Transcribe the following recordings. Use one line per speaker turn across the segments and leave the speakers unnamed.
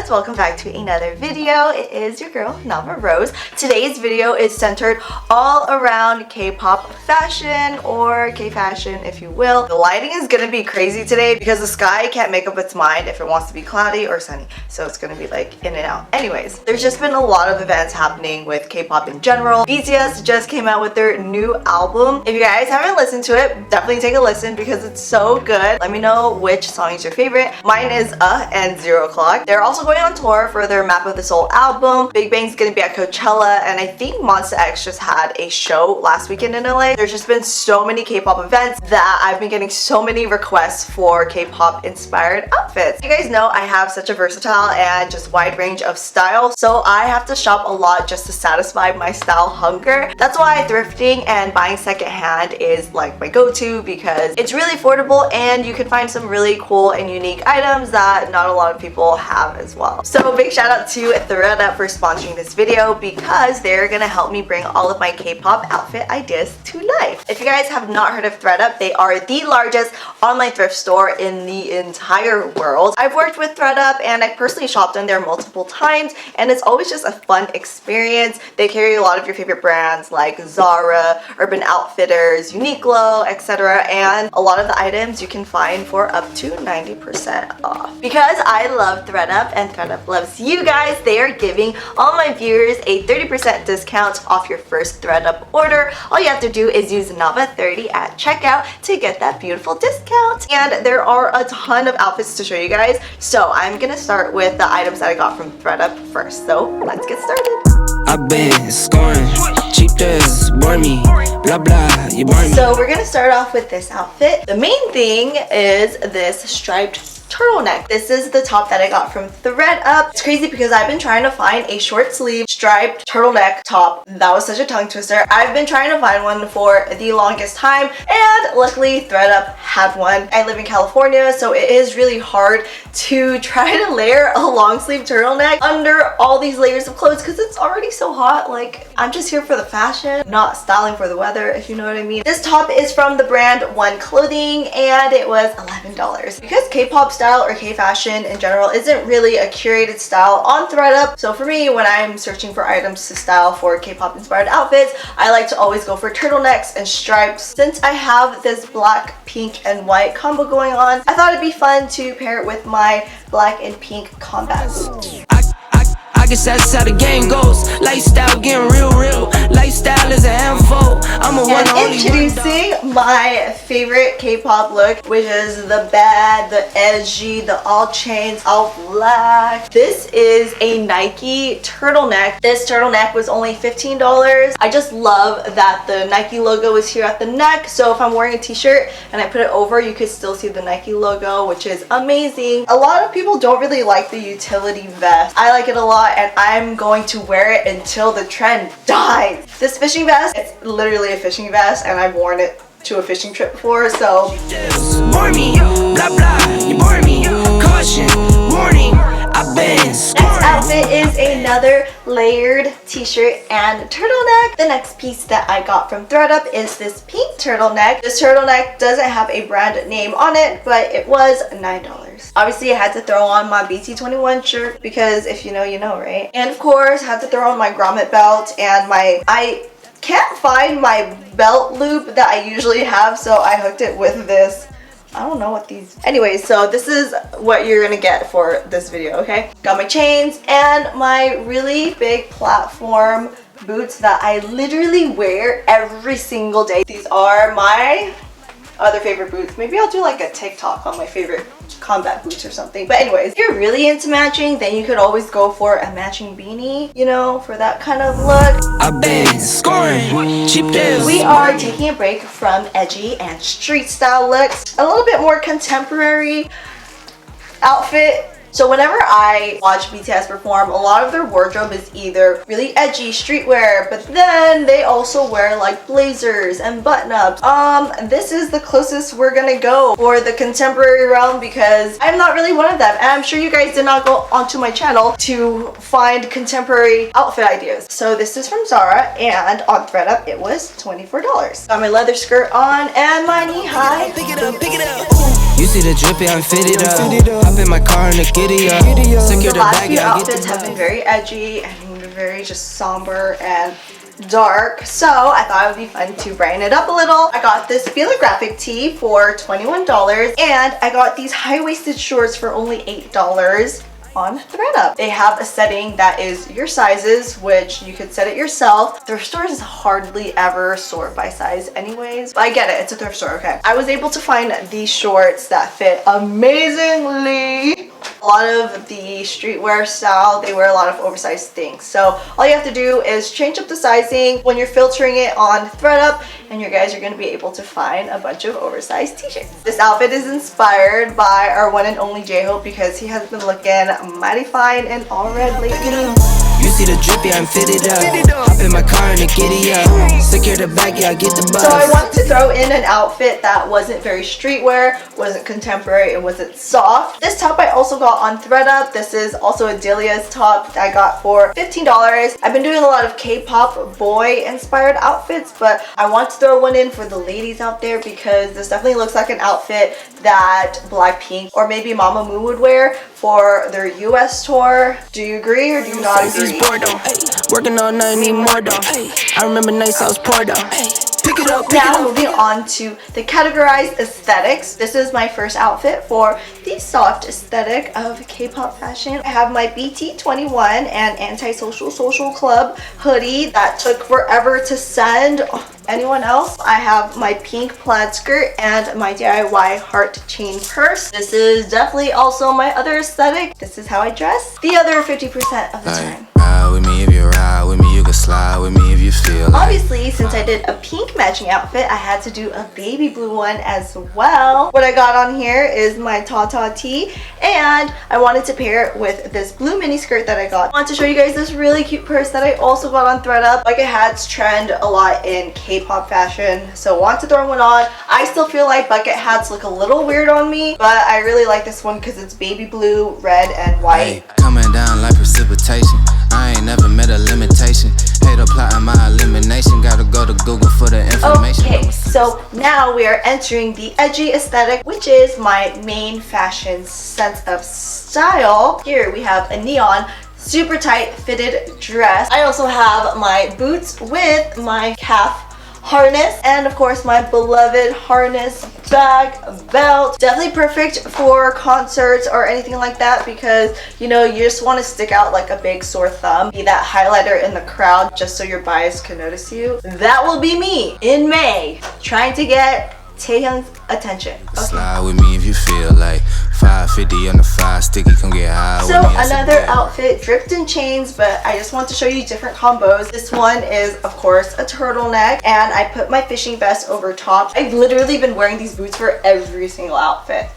loves, welcome back to another video. It is your girl Nava Rose. Today's video is centered all around K-pop fashion, or K-fashion if you will. The lighting is gonna be crazy today because the sky can't make up its mind if it wants to be cloudy or sunny, so it's gonna be like in and out. Anyways, there's just been a lot of events happening with K-pop in general. BTS just came out with their new album. If you guys haven't listened to it, definitely take a listen because it's so good. Let me know which song is your favorite. Mine is and 0 O'Clock. They're also going on tour for their Map of the Soul album. Big Bang's gonna be at Coachella, and I think mixmixx just had a show last weekend in LA. There's just been so many K-pop events that I've been getting so many requests for K-pop inspired outfits. You guys know I have such a versatile and just wide range of style, so I have to shop a lot just to satisfy my style hunger. That's why thrifting and buying secondhand is like my go-to because it's really affordable and you can find some really cool and unique items that not a lot of people have as well. So big shout out to thredUP for sponsoring this video because they're gonna help me bring all of my K-pop outfit ideas to life. If you guys have not heard of thredUP, they are the largest online thrift store in the entire world. I've worked with thredUP and I personally shopped in there multiple times, and it's always just a fun experience. They carry a lot of your favorite brands like Zara, Urban Outfitters, Uniqlo, etc. And a lot of the items you can find for up to 90% off. Because I love thredUP and thredUP loves you guys, they are giving all my viewers a 30% discount off your first thredUP order. All you have to do is use Nava30 at checkout to get that beautiful discount. And there are a ton of outfits to show you guys, so I'm gonna start with the items that I got from thredUP first. So let's get started.
I've been scoring, cheap this, bore me, blah blah, you bore me.
So we're gonna start off with this outfit. The main thing is this striped turtleneck. This is the top that I got from thredUP. It's crazy because I've been trying to find a short sleeve striped turtleneck top. That was such a tongue twister. I've been trying to find one for the longest time, and luckily thredUP had one. I live in California, so it is really hard to try to layer a long sleeve turtleneck under all these layers of clothes because it's already so hot. Like, I'm just here for the fashion, not styling for the weather, if you know what I mean. This top is from the brand One Clothing and it was $11. Because K-pop style or K-fashion in general isn't really a curated style on thredUP, so for me, when I'm searching for items to style for K-pop inspired outfits, I like to always go for turtlenecks and stripes. Since I have this black, pink, and white combo going on, I thought it'd be fun to pair it with my black and pink combat boots.
I guess that's how the game goes. Lifestyle getting real. Lifestyle is a handful. I'm a one
and
only
introducing my favorite K-pop look, which is the bad, the edgy, the all chains, all black. This is a Nike turtleneck. This turtleneck was only $15. I just love that the Nike logo is here at the neck, so if I'm wearing a t-shirt and I put it over, you could still see the Nike logo, which is amazing. A lot of people don't really like the utility vest. I like it a lot, and I'm going to wear it until the trend dies. This fishing vest, it's literally a fishing vest, and I've worn it to a fishing trip before, so
bore me, blah blah, you bore me, caution, warning, I've been scoring.
Next outfit is another layered t-shirt and turtleneck. The next piece that I got from thredUP is this pink turtleneck. This turtleneck doesn't have a brand name on it, but it was $9. Obviously, I had to throw on my BT21 shirt because if you know, you know, right? And of course, I had to throw on my grommet belt and I can't find my belt loop that I usually have, so I hooked it with this. I don't know what these... Anyways, so this is what you're gonna get for this video, okay? Got my chains and my really big platform boots that I literally wear every single day. These are my other favorite boots. Maybe I'll do like a TikTok on my favorite combat boots or something. But anyways, if you're really into matching, then you could always go for a matching beanie, you know, for that kind of look.
I've been scoring, cheap deals.
We are taking a break from edgy and street style looks. A little bit more contemporary outfit. So whenever I watch BTS perform, a lot of their wardrobe is either really edgy streetwear, but then they also wear like blazers and button-ups. This is the closest we're gonna go for the contemporary realm because I'm not really one of them, and I'm sure you guys did not go onto my channel to find contemporary outfit ideas. So this is from Zara, and on thredUP it was $24. Got my leather skirt on and my knee high.
Pick it up, pick it up. Ooh. You see the drippy, I'm fitted up. Hop in my car and the giddy up. Secure
The
the
last
bag,
few
yeah, I get
outfits
the
have been
buzz.
very edgy and very just somber and dark, so I thought it would be fun to brighten it up a little. I got this photographic tee for $21 and I got these high-waisted shorts for only $8 on thredUP. They have a setting that is your sizes, which you could set it yourself. Thrift stores hardly ever sort by size anyways, but I get it, it's a thrift store, okay. I was able to find these shorts that fit amazingly. A lot of the streetwear style, they wear a lot of oversized things. So all you have to do is change up the sizing when you're filtering it on thredUP, and you guys are going to be able to find a bunch of oversized t-shirts. This outfit is inspired by our one and only J-Hope because he has been looking mighty fine and all red lately.
You see the drippy, I'm fitted up. Hop in my car and the giddy up. Secure the bag, yeah, I get the buzz.
So I wanted to throw in an outfit that wasn't very streetwear, wasn't contemporary, and wasn't soft. This top I also got on thredUP. This is also a Delia's top that I got for $15. I've been doing a lot of K-pop boy inspired outfits, but I want to throw one in for the ladies out there because this definitely looks like an outfit that Blackpink or maybe Mamamoo would wear for their US tour. Do you agree or do you not agree?
Working all night, need more though. I remember nights I was poor though. Pick it up, pick it
Now
up.
moving on to the categorized aesthetics. This is my first outfit for the soft aesthetic of K-pop fashion. I have my BT21 and Antisocial Social Club hoodie that took forever to send. Anyone else? I have my pink plaid skirt and my DIY heart chain purse. This is definitely also my other aesthetic. This is how I dress the other 50% of the time.
Ride with me if you ride with me, you can slide with me if you feel like.
Obviously, since I did a pink matching outfit, I had to do a baby blue one as well. What I got on here is my Tata tee, and I wanted to pair it with this blue mini skirt that I got. I want to show you guys this really cute purse that I also got on thredUP. Bucket hats trend a lot in K-pop fashion, so I want to throw one on. I still feel like bucket hats look a little weird on me, but I really like this one because it's baby blue, red, and white.
Hey, coming down like precipitation. I ain't never met a limitation. Hate applying my elimination. Gotta go to Google for the information.
Okay, so now we are entering the edgy aesthetic, which is my main fashion sense of style. Here we have a neon super tight fitted dress. I also have my boots with my calf harness, and of course my beloved harness bag belt. Definitely perfect for concerts or anything like that because, you know, you just want to stick out like a big sore thumb, be that highlighter in the crowd just so your bias can notice you. That will be me in May trying to get Taehyung's attention. Okay.
Slide with me if you feel like 550 on the 5 sticky, come get high with
So
me.
another outfit dripped in chains, but I just want to show you different combos. This one is of course a turtleneck, and I put my fishing vest over top. I've literally been wearing these boots for every single outfit.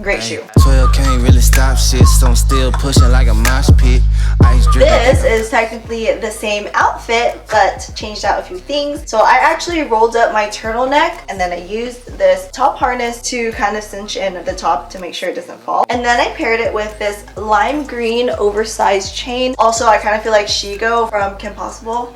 Great shoe.
12 can't really stop shit, so I'm still pushing like a mosh pit. Ice drip.
This is technically the same outfit, but changed out a few things. So I actually rolled up my turtleneck, and then I used this top harness to kind of cinch in the top to make sure it doesn't fall. And then I paired it with this lime green oversized chain. Also, I kind of feel like Shigo from Kim Possible.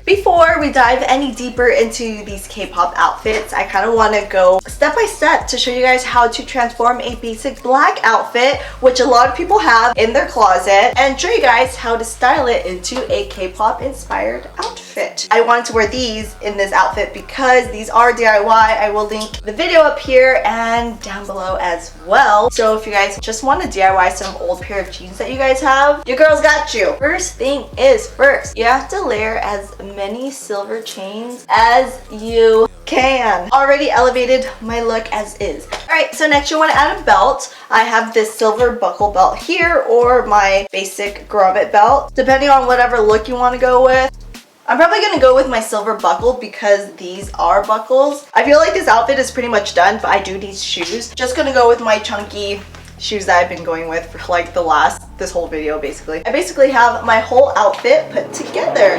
Before we dive any deeper into these K-pop outfits, I kind of want to go step by step to show you guys how to transform a basic black outfit, which a lot of people have in their closet, and show you guys how to style it into a K-pop inspired outfit. I wanted to wear these in this outfit because these are DIY. I will link the video up here and down below as well. So if you guys just want to DIY some old pair of jeans that you guys have, your girl's got you. First thing is first, you have to layer as many silver chains as you can. Already elevated my look as is. Alright, so next you want to add a belt. I have this silver buckle belt here, or my basic grommet belt, depending on whatever look you want to go with. I'm probably going to go with my silver buckle because these are buckles. I feel like this outfit is pretty much done, but I do need shoes. Just going to go with my chunky shoes that I've been going with for like this whole video basically. I basically have my whole outfit put together.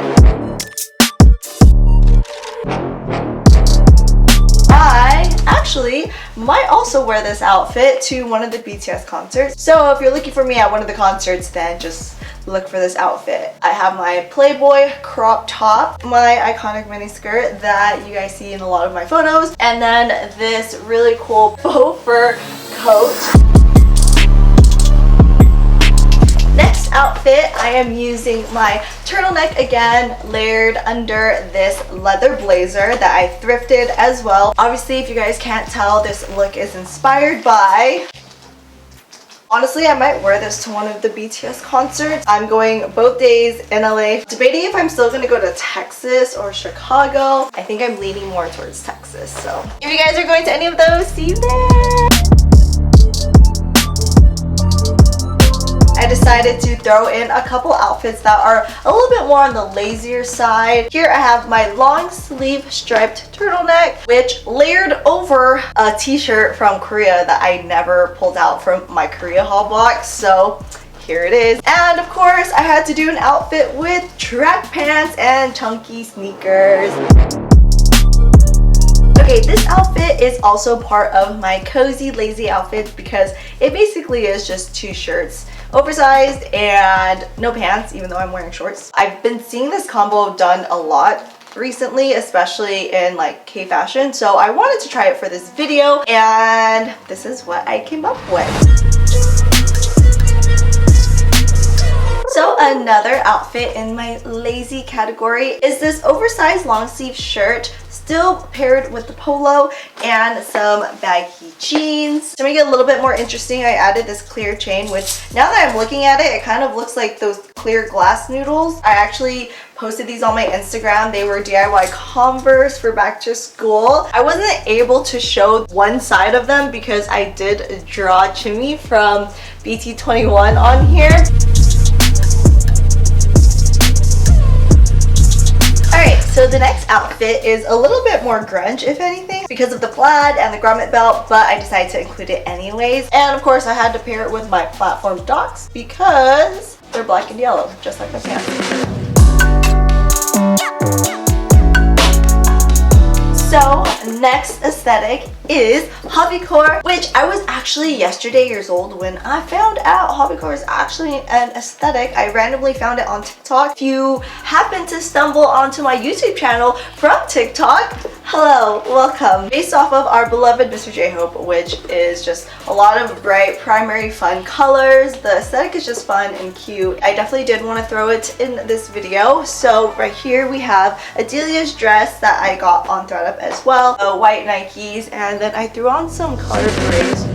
I actually might also wear this outfit to one of the BTS concerts. So if you're looking for me at one of the concerts, then just look for this outfit. I have my Playboy crop top, my iconic mini skirt that you guys see in a lot of my photos, and then this really cool faux fur coat. Next outfit, I am using my turtleneck again, layered under this leather blazer that I thrifted as well. Obviously, if you guys can't tell, this look is inspired by... Honestly, I might wear this to one of the BTS concerts. I'm going both days in LA. Debating if I'm still gonna go to Texas or Chicago. I think I'm leaning more towards Texas, so if you guys are going to any of those, see you there! I decided to throw in a couple outfits that are a little bit more on the lazier side. Here I have my long sleeve striped turtleneck, which layered over a t-shirt from Korea that I never pulled out from my Korea haul box. So here it is. And of course, I had to do an outfit with track pants and chunky sneakers. Okay, this outfit is also part of my cozy lazy outfits because it basically is just two shirts, oversized and no pants, even though I'm wearing shorts. I've been seeing this combo done a lot recently, especially in like K-fashion, so I wanted to try it for this video, and this is what I came up with. So another outfit in my lazy category is this oversized long sleeve shirt, still paired with the polo and some baggy jeans. To make it a little bit more interesting, I added this clear chain, which now that I'm looking at it, it kind of looks like those clear glass noodles. I actually posted these on my Instagram. They were DIY Converse for back to school. I wasn't able to show one side of them because I did draw Jimmy from BT21 on here. Alright, so the next outfit is a little bit more grunge, if anything, because of the plaid and the grommet belt, but I decided to include it anyways. And of course, I had to pair it with my platform docks because they're black and yellow, just like my pants. So next aesthetic is hobicore, which I was actually yesterday years old when I found out hobicore is actually an aesthetic. I randomly found it on TikTok. If you happen to stumble onto my YouTube channel from TikTok, hello, welcome. Based off of our beloved Mr. J-Hope, which is just a lot of bright primary fun colors. The aesthetic is just fun and cute. I definitely did want to throw it in this video. So right here we have Adelia's dress that I got on thredUP as well, the white Nikes, and then I threw on some color berets.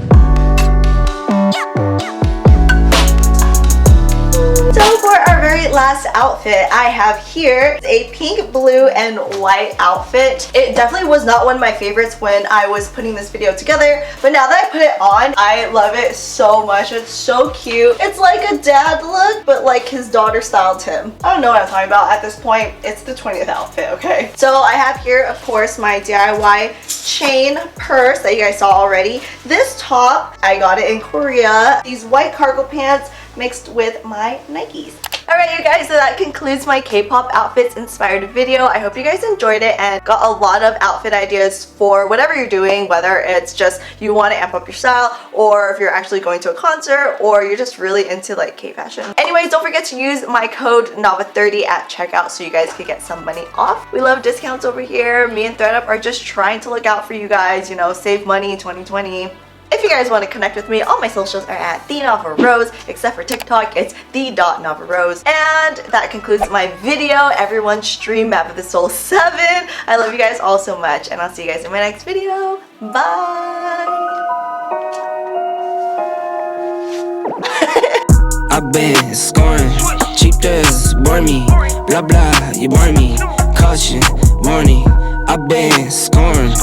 So for our very last outfit, I have here a pink, blue, and white outfit. It definitely was not one of my favorites when I was putting this video together, but now that I put it on, I love it so much. It's so cute. It's like a dad look, but like his daughter styled him. I don't know what I'm talking about at this point. It's the 20th outfit, okay? So I have here, of course, my DIY chain purse that you guys saw already. This top, I got it in Korea. These white cargo pants mixed with my Nikes. Alright you guys, so that concludes my K-pop outfits inspired video. I hope you guys enjoyed it and got a lot of outfit ideas for whatever you're doing, whether it's just you want to amp up your style, or if you're actually going to a concert, or you're just really into like K-fashion. Anyways, don't forget to use my code Nava30 at checkout so you guys can get some money off. We love discounts over here. Me and thredUP are just trying to look out for you guys, you know, save money in 2020. If you guys want to connect with me, all my socials are at threnava.rose, except for TikTok, it's the.navarose. And that concludes my video. Everyone stream Map of the Soul 7. I love you guys all so much, and I'll see you guys in my next video. Bye!
I've been scoring, cheap thrills bore me, blah blah, you bore me, caution, warning. I've been scoring,